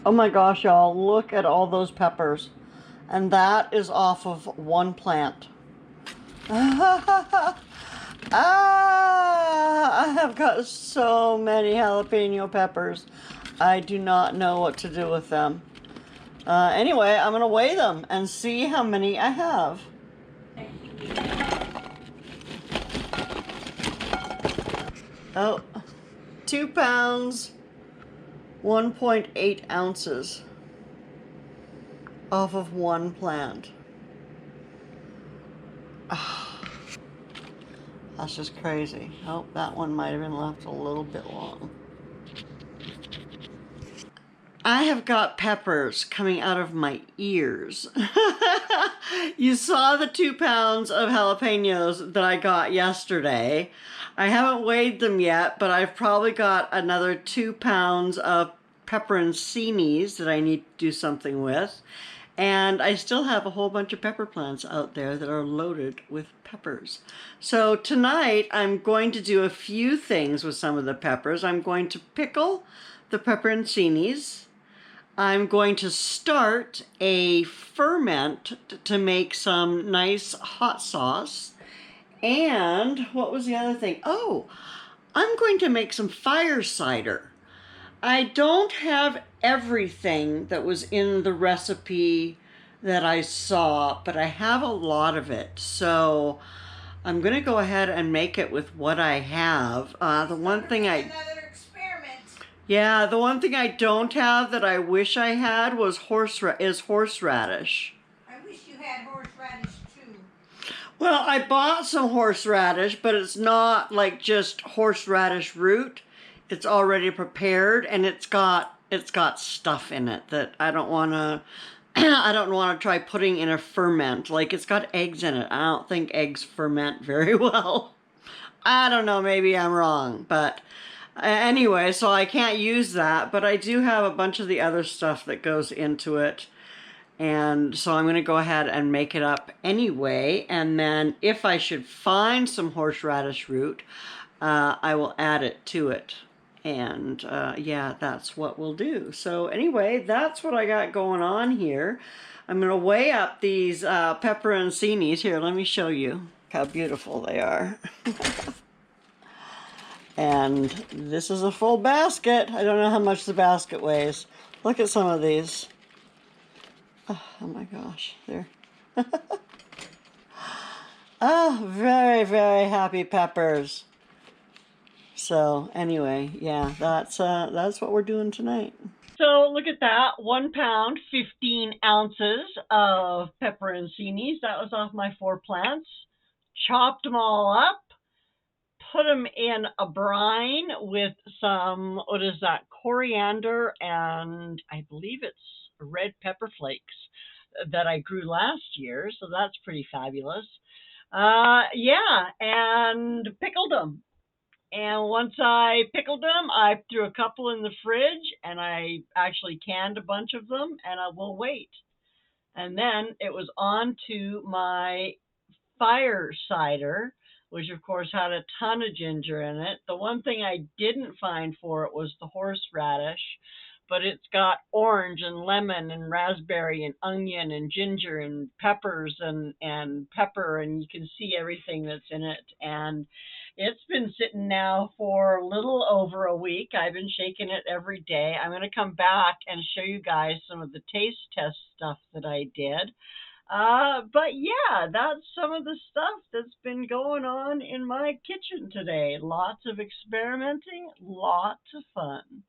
Oh my gosh, y'all, look at all those peppers. And that is off of one plant. Ah, I have got so many jalapeno peppers. I do not know what to do with them. Anyway, I'm gonna weigh them and see how many I have. Oh, 2 pounds, 1.8 ounces off of one plant. That's just crazy. Oh, that one might have been left a little bit long. I have got peppers coming out of my ears. You saw the 2 pounds of jalapenos that I got yesterday. I haven't weighed them yet, but I've probably got another 2 pounds of pepperoncinis that I need to do something with. And I still have a whole bunch of pepper plants out there that are loaded with peppers. So tonight I'm going to do a few things with some of the peppers. I'm going to pickle the pepperoncinis. I'm going to start a ferment to make some nice hot sauce. And what was the other thing? Oh, I'm going to make some fire cider. I don't have everything that was in the recipe that I saw, but I have a lot of it. So I'm going to go ahead and make it with what I have. The one thing I don't have that I wish I had was horseradish. I wish you had horseradish too. Well, I bought some horseradish, but it's not like just horseradish root. It's already prepared, and it's got stuff in it that I don't want to I don't want to try putting in a ferment. Like, it's got eggs in it. I don't think eggs ferment very well. I don't know, maybe I'm wrong, but anyway, so I can't use that, but I do have a bunch of the other stuff that goes into it. And so I'm going to go ahead and make it up anyway. And then if I should find some horseradish root, I will add it to it. And yeah, that's what we'll do. So anyway, that's what I got going on here. I'm going to weigh up these pepperoncinis. Here, let me show you how beautiful they are. And this is a full basket. I don't know how much the basket weighs. Look at some of these. Oh my gosh, there. Oh, very, very happy peppers. So anyway, yeah, that's what we're doing tonight. So look at that, 1 pound, 15 ounces of pepperoncinis. That was off my 4 plants. Chopped them all up, put them in a brine with some, what is that, coriander, and I believe it's red pepper flakes that I grew last year, so that's pretty fabulous. Yeah, and pickled them. And once I pickled them, I threw a couple in the fridge, and I actually canned a bunch of them, and I will wait. And then it was on to my fire cider, which of course had a ton of ginger in it. The one thing I didn't find for it was the horseradish, but it's got orange and lemon and raspberry and onion and ginger and peppers and pepper, and you can see everything that's in it. And it's been sitting now for a little over a week. I've been shaking it every day. I'm going to come back and show you guys some of the taste test stuff that I did. But yeah, that's some of the stuff that's been going on in my kitchen today. Lots of experimenting, lots of fun.